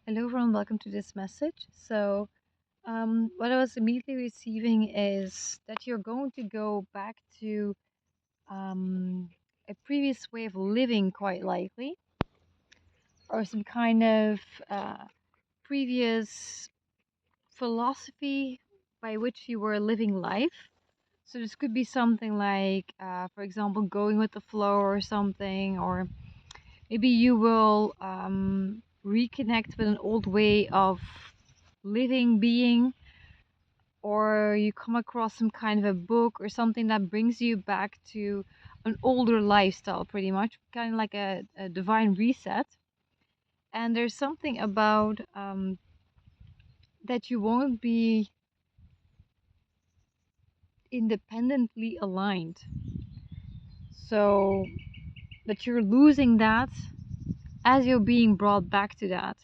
Hello, everyone. Welcome to this message. What I was immediately receiving is that you're going to go back to um, a previous way of living, quite likely, or some kind of uh, previous philosophy by which you were living life. So, this could be something like, for example, going with the flow or something, or maybe you will reconnect with an old way of living, being, or you come across some kind of a book or something that brings you back to an older lifestyle, pretty much, kind of like a divine reset. And there's something about that you won't be independently aligned. So that you're losing that as you're being brought back to that.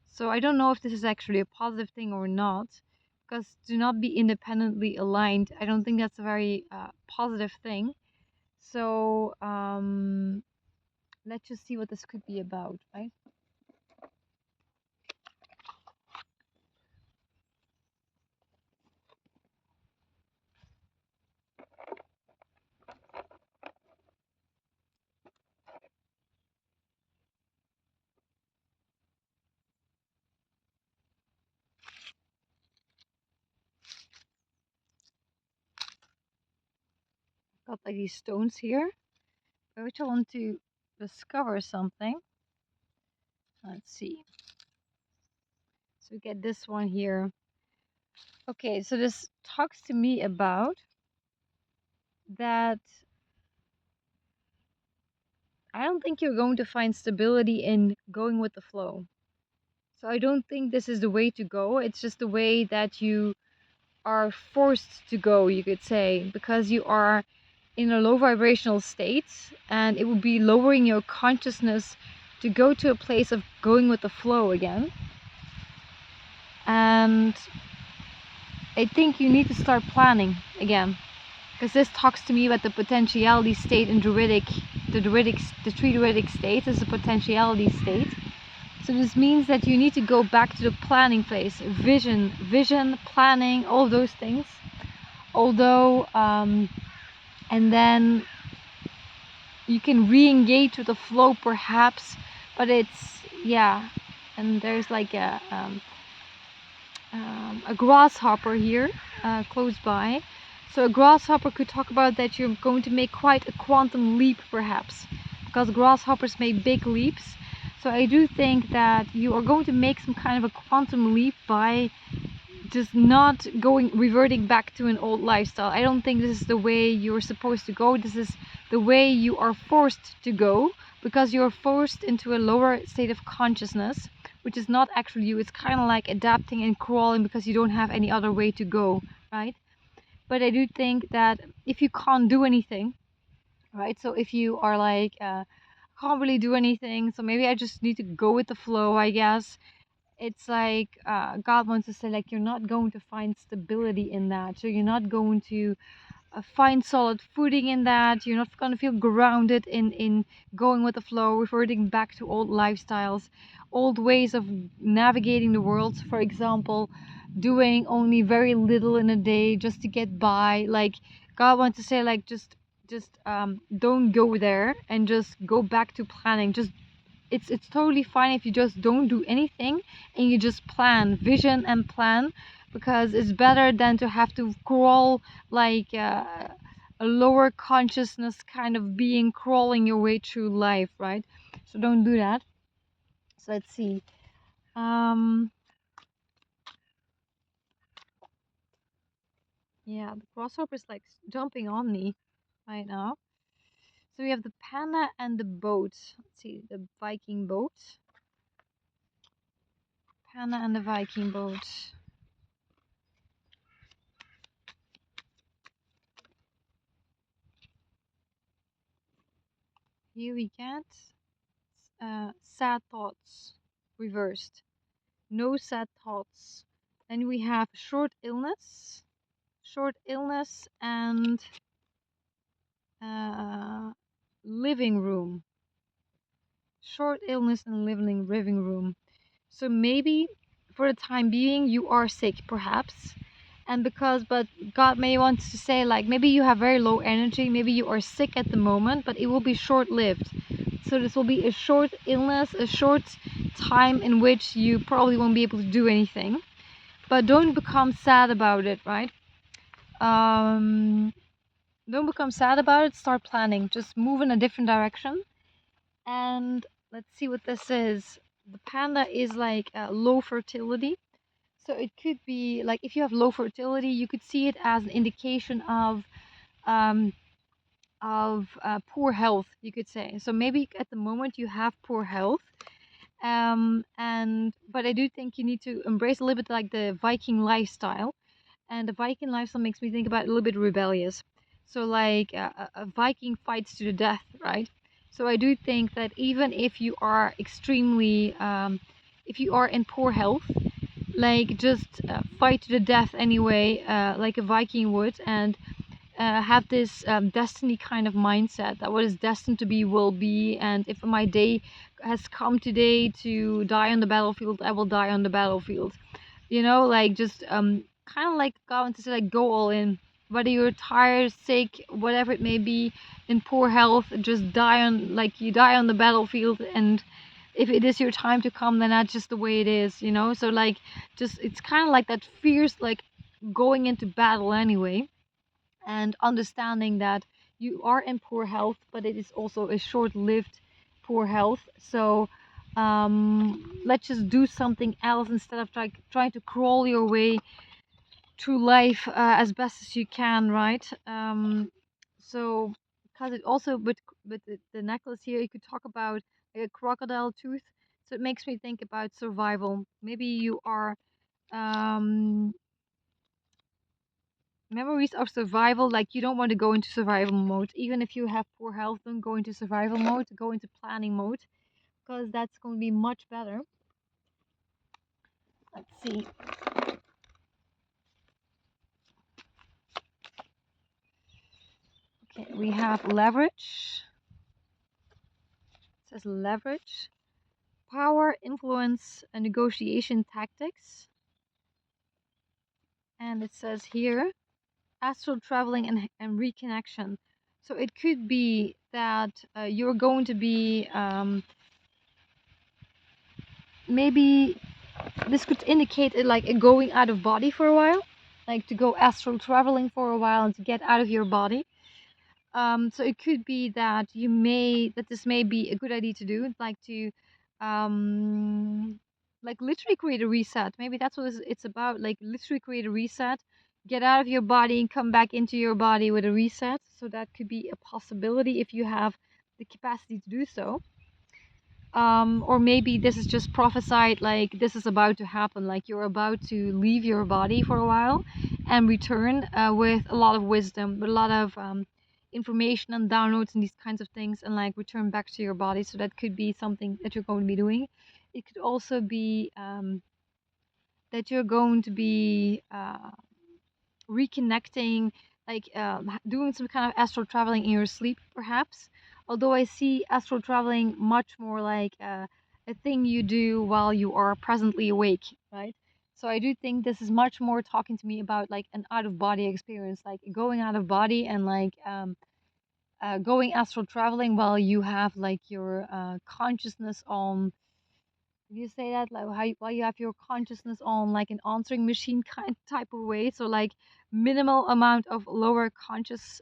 So I don't know if this is actually a positive thing or not, because to not be independently aligned, I don't think that's a very positive thing. So let's just see what this could be about, right? Got like these stones here, by which I want to discover something. Let's see. So we get this one here. Okay, so this talks to me about that I don't think you're going to find stability in going with the flow. So I don't think this is the way to go. It's just the way that you are forced to go, you could say, because you are in a low vibrational state and it would be lowering your consciousness to go to a place of going with the flow again. And I think you need to start planning again, because this talks to me about the potentiality state in the three druidic states is a potentiality state. So this means that you need to go back to the planning phase, vision, planning, all those things. Although, and then you can re-engage with the flow perhaps, but it's, yeah. And there's like a grasshopper here close by. So a grasshopper could talk about that you're going to make quite a quantum leap perhaps, because grasshoppers make big leaps. So I do think that you are going to make some kind of a quantum leap by just not reverting back to an old lifestyle. I don't think this is the way you're supposed to go. This is the way you are forced to go, because you're forced into a lower state of consciousness, which is not actually you. It's kind of like adapting and crawling because you don't have any other way to go, right? But I do think that if you can't do anything, right? So if you are like, can't really do anything, so maybe I just need to go with the flow, I guess. It's like God wants to say, like, you're not going to find stability in that. So you're not going to find solid footing in that. You're not going to feel grounded in going with the flow, reverting back to old lifestyles, old ways of navigating the world. For example, doing only very little in a day just to get by. Like, God wants to say, like, just don't go there and just go back to planning. Just it's totally fine if you just don't do anything and you just plan, vision and plan, because it's better than to have to crawl like a lower consciousness kind of being crawling your way through life, right? So don't do that. So let's see. um yeah, the grasshopper is like jumping on me right now. So we have the panda and the boat. Let's see, the Viking boat. Panda and the Viking boat. Here we get sad thoughts reversed. No sad thoughts. Then we have short illness and uh, living room. Short illness and living room. So maybe for the time being you are sick, perhaps. And but God may want to say, like, maybe you have very low energy, maybe you are sick at the moment, but it will be short-lived. So this will be a short illness, a short time in which you probably won't be able to do anything. But don't become sad about it, right? Um, don't become sad about it. Start planning. Just move in a different direction. And let's see what this is. The panda is like low fertility. So it could be like if you have low fertility, you could see it as an indication um, of poor health, you could say. So maybe at the moment you have poor health, and but I do think you need to embrace a little bit like the Viking lifestyle, and the Viking lifestyle makes me think about a little bit rebellious. So like a Viking fights to the death, right? So I do think that even if you are extremely, if you are in poor health, like just fight to the death anyway, like a Viking would, and have this destiny kind of mindset that what is destined to be will be, and if my day has come today to die on the battlefield, I will die on the battlefield. Like just kind of like going to say like go all in. Whether you're tired, sick, whatever it may be, in poor health, just die on like you die on the battlefield, and if it is your time to come, then that's just the way it is. So like just it's kind of like that fierce like going into battle anyway, and understanding that you are in poor health, but it is also a short-lived poor health. So let's just do something else instead of trying to crawl your way through life as best as you can, right? So because it also with the necklace here, you could talk about like a crocodile tooth. So it makes me think about survival. Maybe you are um, memories of survival, like you don't want to go into survival mode. Even if you have poor health, don't go into survival mode, go into planning mode, because that's going to be much better. Let's see. Okay, we have leverage. It says leverage, power, influence, and negotiation tactics. And it says here astral traveling and reconnection. So it could be that you're going to be maybe this could indicate it like a going out of body for a while, like to go astral traveling for a while and to get out of your body. So it could be that this may be a good idea to do, like to like literally create a reset. Maybe that's what it's about, like literally create a reset, get out of your body and come back into your body with a reset. So that could be a possibility if you have the capacity to do so. Or maybe this is just prophesied, like this is about to happen, like you're about to leave your body for a while and return with a lot of wisdom, with a lot of information and downloads and these kinds of things, and like return back to your body. So that could be something that you're going to be doing. It could also be that you're going to be reconnecting, like doing some kind of astral traveling in your sleep, perhaps. Although I see astral traveling much more like a thing you do while you are presently awake, right? So I do think this is much more talking to me about like an out of body experience, like going out of body and like going astral traveling while you have like your consciousness on. You say that like while you have your consciousness on like an answering machine kind type of way, so like minimal amount of lower conscious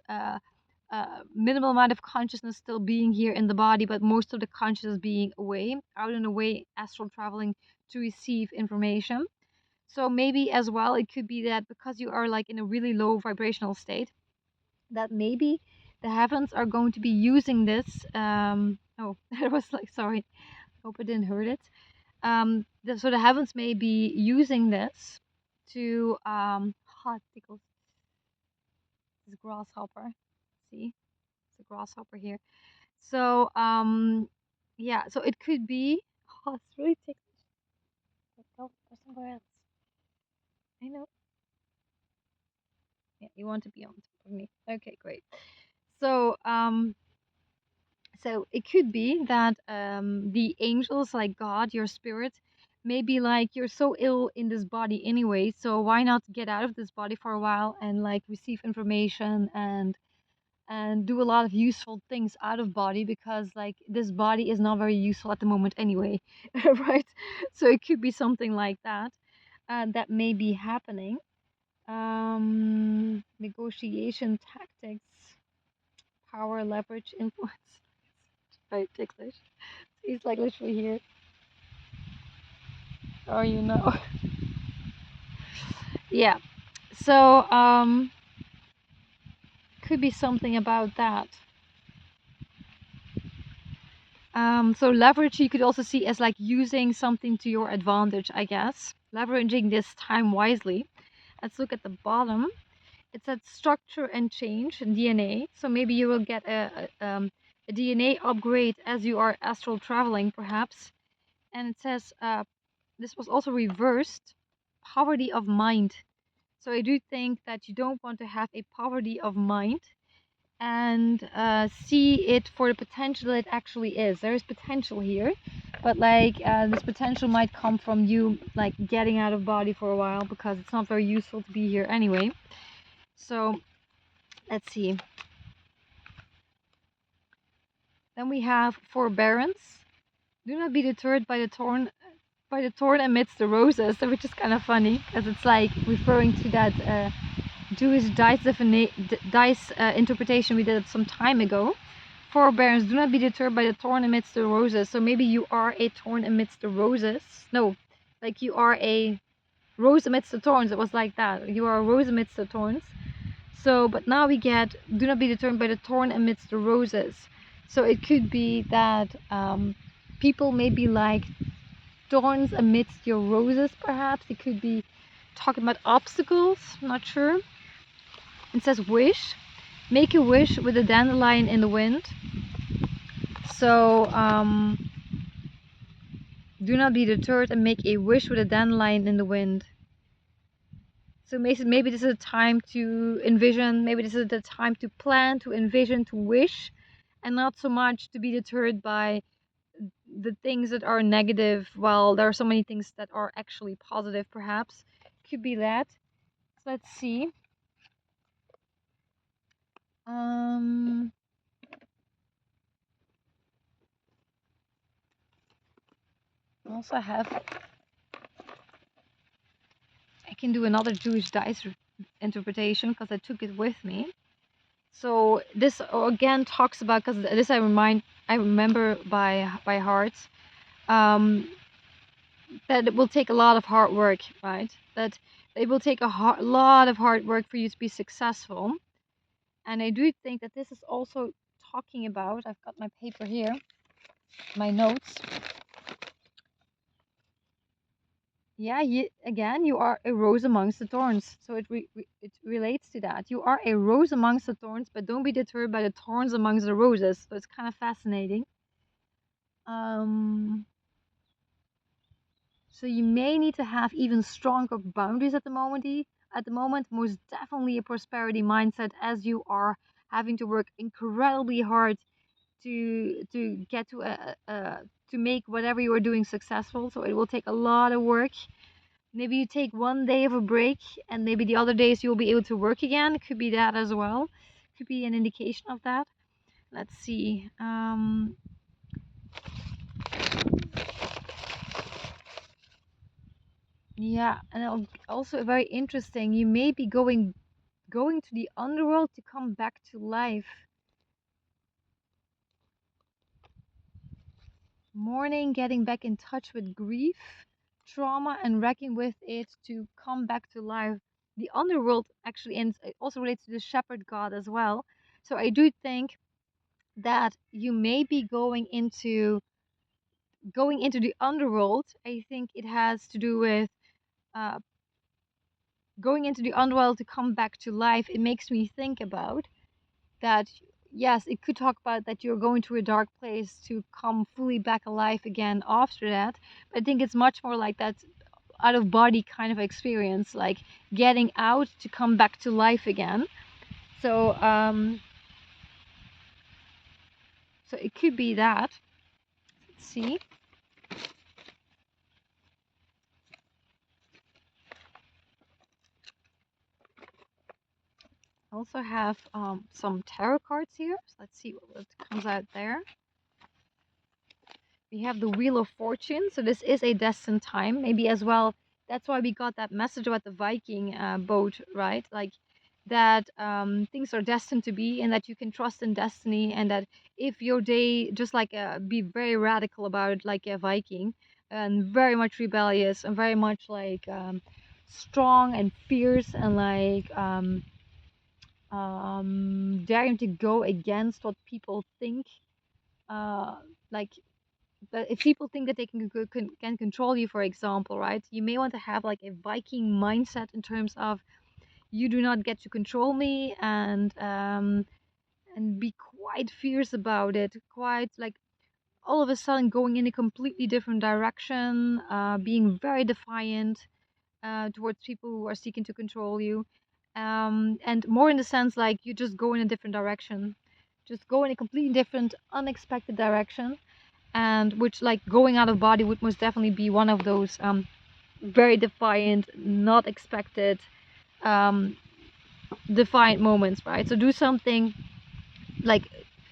minimal amount of consciousness still being here in the body, but most of the consciousness being away, out and away, astral traveling to receive information. So maybe as well it could be that because you are like in a really low vibrational state, that maybe the heavens are going to be using this oh that was like, sorry, hope I didn't hurt it. So the heavens may be using this to hot tickles this grasshopper. See, it's a grasshopper here. So yeah, so it could be. Oh, it's really ticklish. Go somewhere else. I know. Yeah, you want to be on top of me. Okay, great. So so it could be that the angels, like God, your spirit, maybe like you're so ill in this body anyway, so why not get out of this body for a while and like receive information and do a lot of useful things out of body, because like this body is not very useful at the moment anyway. Right? So it could be something like that, that may be happening. Negotiation tactics, power, leverage, influence. Very ticklish. He's like literally here. Oh, you know. Yeah. So could be something about that. So leverage you could also see as like using something to your advantage, I guess. Leveraging this time wisely. Let's look at the bottom. It said structure and change, DNA. So maybe you will get a DNA upgrade as you are astral traveling, perhaps. And it says this was also reversed, poverty of mind. So I do think that you don't want to have a poverty of mind, and see it for the potential it actually is. There is potential here, but like this potential might come from you like getting out of body for a while, because it's not very useful to be here anyway. So let's see. Then we have forbearance. Do not be deterred by the thorn amidst the roses, which is kind of funny because it's like referring to that Jewish dice interpretation we did some time ago. Forbearance, do not be deterred by the thorn amidst the roses. So maybe you are a thorn amidst the roses. No, like you are a rose amidst the thorns. It was like that. You are a rose amidst the thorns. So, but now we get, do not be deterred by the thorn amidst the roses. So it could be that people may be like thorns amidst your roses, perhaps. It could be talking about obstacles, I'm not sure. It says wish. Make a wish with a dandelion in the wind. So do not be deterred and make a wish with a dandelion in the wind. So maybe this is a time to envision, maybe this is the time to plan, to envision, to wish, and not so much to be deterred by the things that are negative, while there are so many things that are actually positive, perhaps. Could be that. So let's see. Also have, I can do another Jewish dice interpretation because I took it with me. So this again talks about, because this I remember by heart, that it will take a lot of hard work, right? That it will take a lot of hard work for you to be successful. And I do think that this is also talking about, I've got my paper here, my notes. Yeah, again, you are a rose amongst the thorns. So it relates to that. You are a rose amongst the thorns, but don't be deterred by the thorns amongst the roses. So it's kind of fascinating. So you may need to have even stronger boundaries at the moment. Most definitely a prosperity mindset, as you are having to work incredibly hard to get to make whatever you are doing successful. So it will take a lot of work. Maybe you take one day of a break, and maybe the other days you'll be able to work again. It could be that as well. Could be an indication of that. Let's see. Yeah, and also very interesting. You may be going to the underworld to come back to life. Mourning, getting back in touch with grief, trauma, and reckoning with it to come back to life. The underworld actually, and it also relates to the shepherd god as well. So I do think that you may be going into the underworld. I think it has to do with uh, going into the underworld to come back to life. It makes me think about that. Yes, it could talk about that you're going to a dark place to come fully back alive again after that. But I think it's much more like that out of body kind of experience, like getting out to come back to life again. So so it could be that. Let's see. also have some tarot cards here. So let's see what comes out there. We have the Wheel of Fortune. So this is a destined time. Maybe as well, that's why we got that message about the Viking boat, right? Like that things are destined to be, and that you can trust in destiny, and that if your day, just like be very radical about it, like a Viking, and very much rebellious, and very much like strong and fierce, and like daring to go against what people think. Like, but if people think that they can control you, for example, right? You may want to have like a Viking mindset in terms of you do not get to control me, and be quite fierce about it, quite like all of a sudden going in a completely different direction, being very defiant towards people who are seeking to control you, and more in the sense like you just go in a different direction, just go in a completely different, unexpected direction, and which like going out of body would most definitely be one of those very defiant, not expected, um, defiant moments, right? So do something like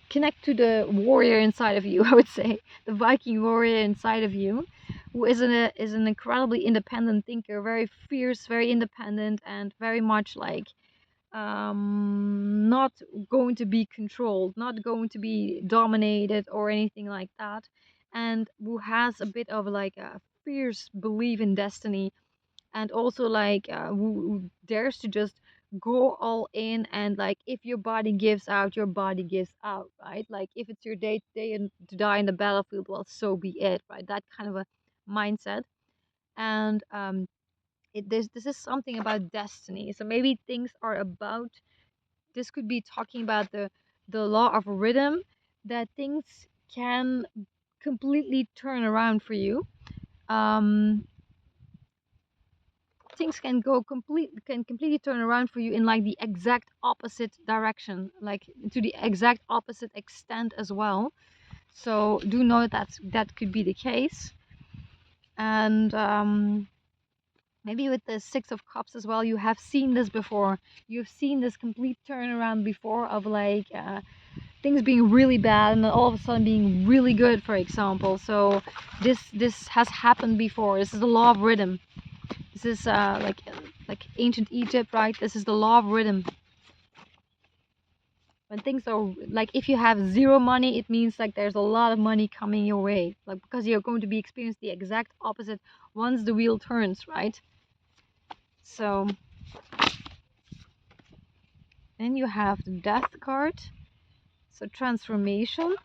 connect to the warrior inside of you, I would say, the Viking warrior inside of you, who is an incredibly independent thinker, very fierce, very independent, and very much like not going to be controlled, not going to be dominated or anything like that, and who has a bit of like a fierce belief in destiny, and also like who dares to just go all in, and like if your body gives out, your body gives out, right? Like if it's your day and to die in the battlefield, well, so be it, right? That kind of a mindset. And this is something about destiny. So maybe things are about, this could be talking about the law of rhythm, that things can completely turn around for you. um Things can completely turn around for you in like the exact opposite direction, like to the exact opposite extent as well. So do know that could be the case. And maybe with the Six of Cups as well, you have seen this before. You've seen this complete turnaround before of like things being really bad and then all of a sudden being really good, for example. So this has happened before. This is the law of rhythm. This is like ancient Egypt, right? This is the law of rhythm. When things are like, if you have zero money, it means like there's a lot of money coming your way, like because you're going to be experiencing the exact opposite once the wheel turns, right? So then you have the Death card. So transformation.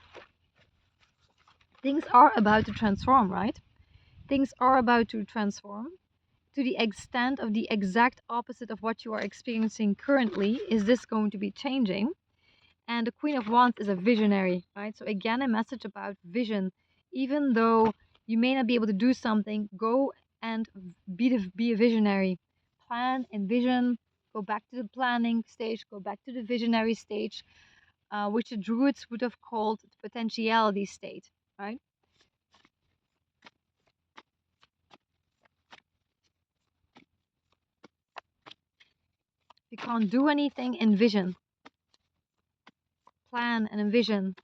Things are about to transform, right? Things are about to transform to the extent of the exact opposite of what you are experiencing currently. Is this going to be changing? And the Queen of Wands is a visionary, right? So again, a message about vision. Even though you may not be able to do something, go and be a visionary. Plan and vision. Go back to the planning stage. Go back to the visionary stage, which the Druids would have called the potentiality state, right? You can't do anything, envision, plan, and envision.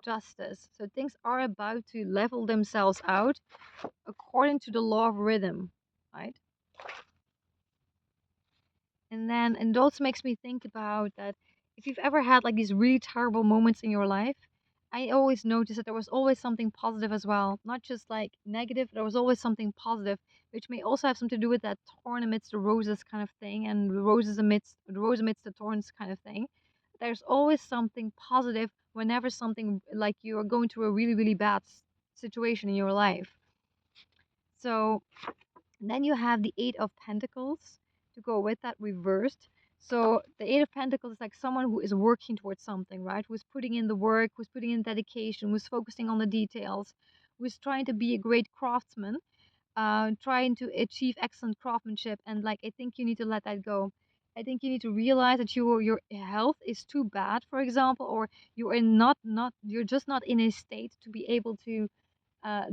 Justice. So things are about to level themselves out according to the law of rhythm, right? And it also makes me think about that if you've ever had like these really terrible moments in your life, I always noticed that there was always something positive as well. Not just like negative, there was always something positive, which may also have something to do with that thorn amidst the roses kind of thing, and the rose amidst the thorns kind of thing. There's always something positive whenever something like you are going through a really, really bad situation in your life. So then you have the Eight of Pentacles to go with that reversed. So the Eight of Pentacles is like someone who is working towards something, right? Who's putting in the work, who's putting in dedication, who's focusing on the details, who's trying to be a great craftsman, trying to achieve excellent craftsmanship. And like, I think you need to let that go. I think you need to realize that your health is too bad, for example, or you are not you're just not in a state to be able to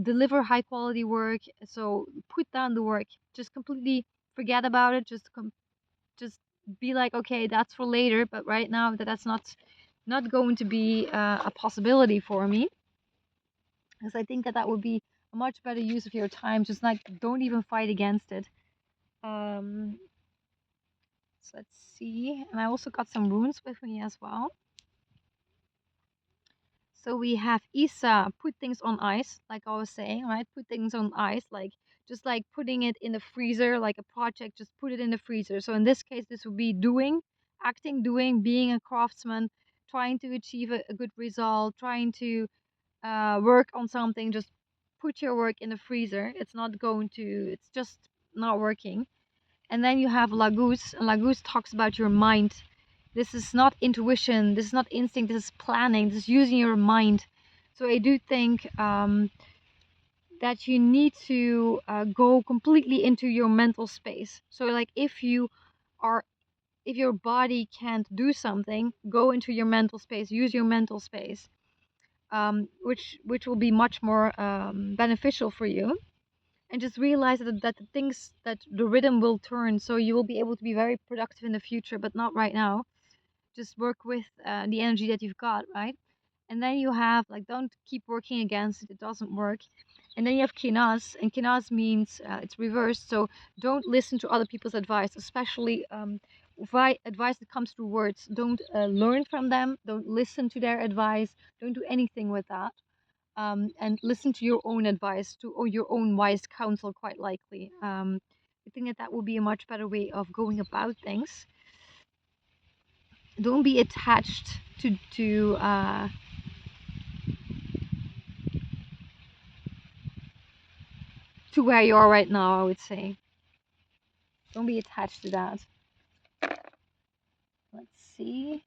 deliver high quality work. So put down the work, just completely forget about it. Just be like, okay, that's for later. But right now, that's not going to be a possibility for me, because I think that that would be a much better use of your time. Just like don't even fight against it. Um, so let's see, and I also got some runes with me as well. So we have Isa, put things on ice, like I was saying, right? Put things on ice, like just like putting it in the freezer, like a project, just put it in the freezer. So in this case, this would be doing, acting, doing, being a craftsman, trying to achieve a good result, trying to work on something. Just put your work in the freezer. It's not going to, it's just not working. And then you have Laguz, and Laguz talks about your mind. This is not intuition, this is not instinct, this is planning, this is using your mind. So I do think that you need to go completely into your mental space. So like are if your body can't do something, go into your mental space, use your mental space, which will be much more beneficial for you. And just realize that the things that the rhythm will turn, so you will be able to be very productive in the future, but not right now. Just work with the energy that you've got, right? And then you have like, don't keep working against it, it doesn't work. And then you have Kinas, and Kinas means it's reversed. So don't listen to other people's advice, especially advice that comes through words. Don't learn from them, don't listen to their advice, don't do anything with that. And listen to your own advice, to or your own wise counsel, quite likely. I think that that will be a much better way of going about things. Don't be attached to where you are right now. I would say, don't be attached to that. Let's see.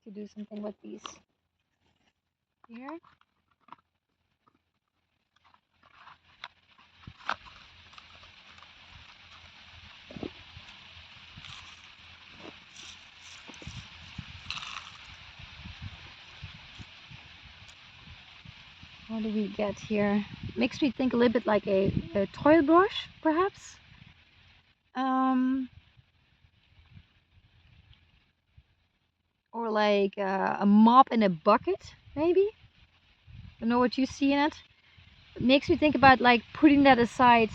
To do something with these here. What do we get here? Makes me think a little bit like a toy brush, perhaps. Or like a mop and a bucket, maybe. Don't know what you see in it. It makes me think about like putting that aside,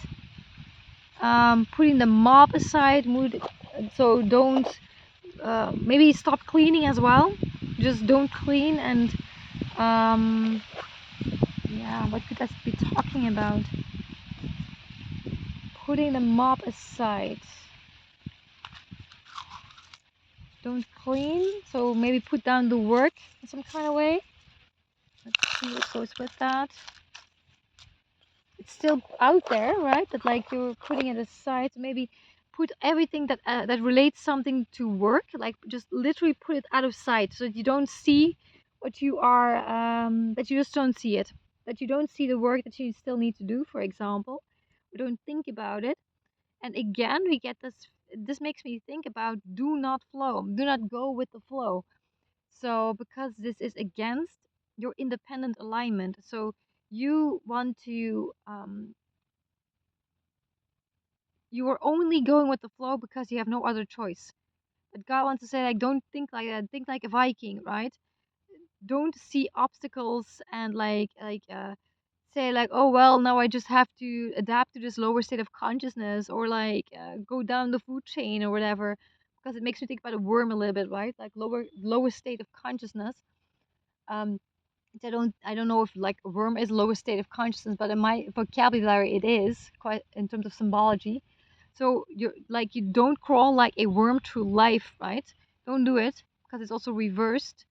putting the mop aside. So don't maybe stop cleaning as well. Just don't clean. And yeah, what could that be talking about? Putting the mop aside. Don't clean, so maybe put down the work in some kind of way. Let's see what goes with that. It's still out there, right? But like you're putting it aside. So maybe put everything that relates something to work, like just literally put it out of sight, so that you don't see what you are, that you just don't see it, that you don't see the work that you still need to do, for example, or don't think about it. And again, we get this. This makes me think about do not flow, do not go with the flow. So because this is against your independent alignment, so you want to you are only going with the flow because you have no other choice. But God wants to say, like, don't think like that, think like a Viking, right? Don't see obstacles and say like, oh well, now I just have to adapt to this lower state of consciousness, or like go down the food chain or whatever, because it makes me think about a worm a little bit, right? Like lower state of consciousness. um I don't know if like a worm is lower state of consciousness, but in my vocabulary it is quite in terms of symbology. So you're like, you don't crawl like a worm through life, right? Don't do it, because it's also reversed.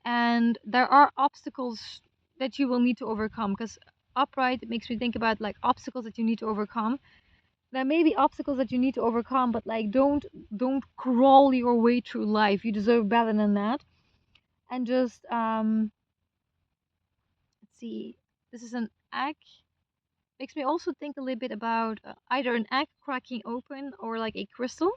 And there are obstacles that you will need to overcome, because upright, it makes me think about like obstacles that you need to overcome. There may be obstacles that you need to overcome, but like don't crawl your way through life. You deserve better than that. And just let's see, this is an egg. Makes me also think a little bit about either an egg cracking open or like a crystal.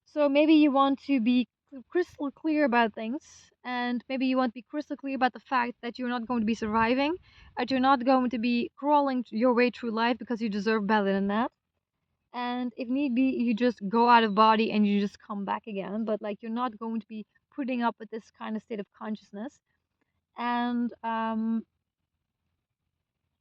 So maybe you want to be crystal clear about things, and maybe you want to be crystal clear about the fact that you're not going to be surviving, that you're not going to be crawling your way through life because you deserve better than that. And if need be, you just go out of body and you just come back again. But like, you're not going to be putting up with this kind of state of consciousness. And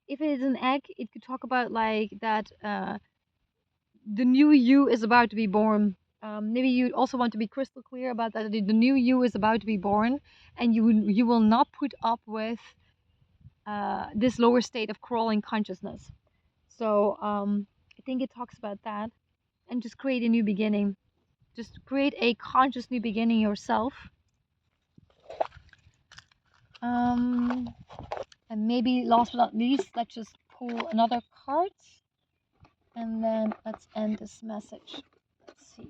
if it is an egg, it could talk about like that the new you is about to be born. Maybe you also want to be crystal clear about that the new you is about to be born, and you will not put up with this lower state of crawling consciousness. So I think it talks about that, and just create a new beginning. Just create a conscious new beginning yourself. And maybe last but not least, let's just pull another card, and then let's end this message. Let's see.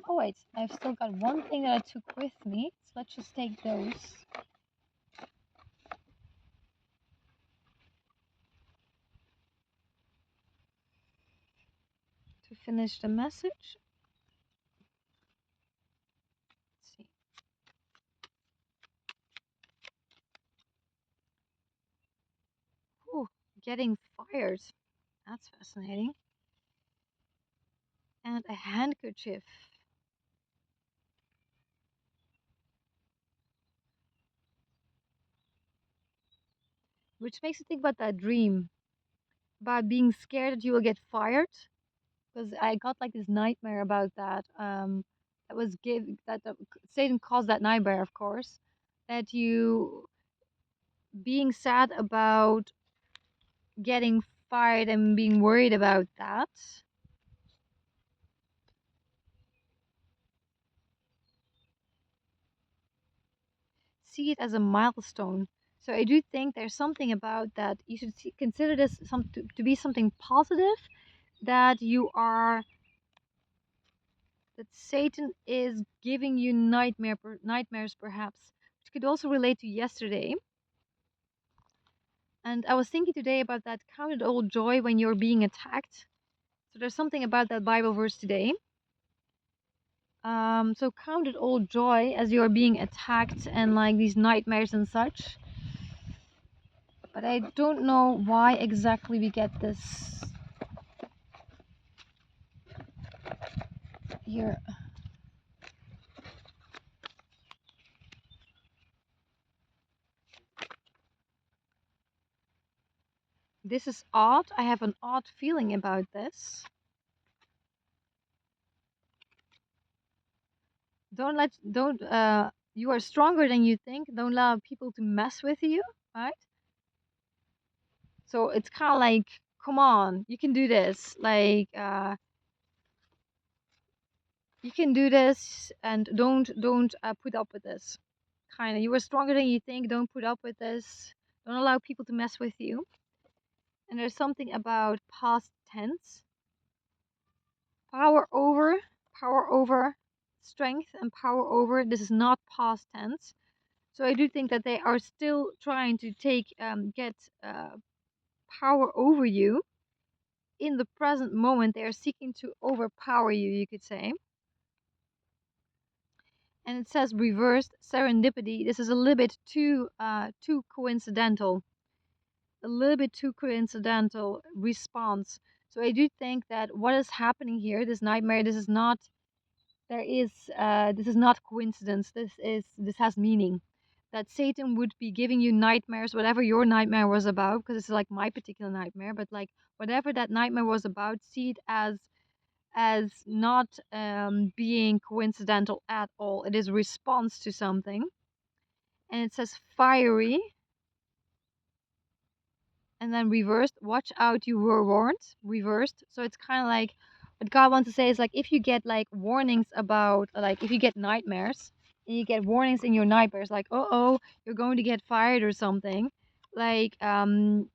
Oh wait, I've still got one thing that I took with me, so let's just take those. To finish the message. Let's see. Ooh, getting fired. That's fascinating. And a handkerchief. Which makes me think about that dream. About being scared that you will get fired. Because I got like this nightmare about that. That was that Satan caused that nightmare, of course. That you being sad about getting fired and being worried about that. See it as a milestone. So I do think there's something about that. You should consider this to be something positive, that you are, that Satan is giving you nightmares perhaps, which could also relate to yesterday. And I was thinking today about that count it all joy when you're being attacked. So there's something about that Bible verse today. So count it all joy as you are being attacked and like these nightmares and such. But I don't know why exactly we get this here. This is odd. I have an odd feeling about this. Don't you are stronger than you think. Don't allow people to mess with you, right? So it's kind of like, come on, you can do this. Like you can do this, and don't put up with this. Kind of, you are stronger than you think. Don't put up with this. Don't allow people to mess with you. And there's something about past tense. Power over, strength and power over. This is not past tense. So I do think that they are still trying to get power over you. In the present moment, they are seeking to overpower you, you could say. And it says reversed serendipity. This is a little bit too coincidental. A little bit too coincidental response. So I do think that what is happening here, this nightmare, this is not coincidence. This has meaning. That Satan would be giving you nightmares, whatever your nightmare was about, because it's like my particular nightmare, but like whatever that nightmare was about, see it as not being coincidental at all. It is a response to something. And it says fiery, and then reversed. Watch out, you were warned. Reversed. So it's kind of like what God wants to say is like, if you get like warnings about, like if you get nightmares and you get warnings in your nightmares, like oh you're going to get fired or something, like don't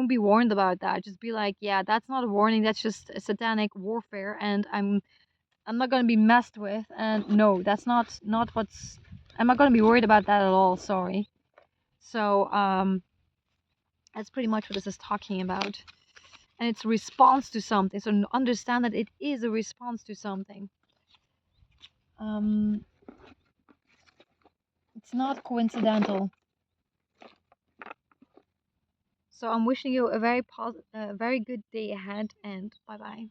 be warned about that. Just be like, yeah, that's not a warning. That's just a satanic warfare, and I'm not going to be messed with. And no, that's not what's. I'm not going to be worried about that at all. Sorry. So that's pretty much what this is talking about. and it's a response to something. So understand that it is a response to something. Um, it's not coincidental. So I'm wishing you a very very good day ahead, and bye bye.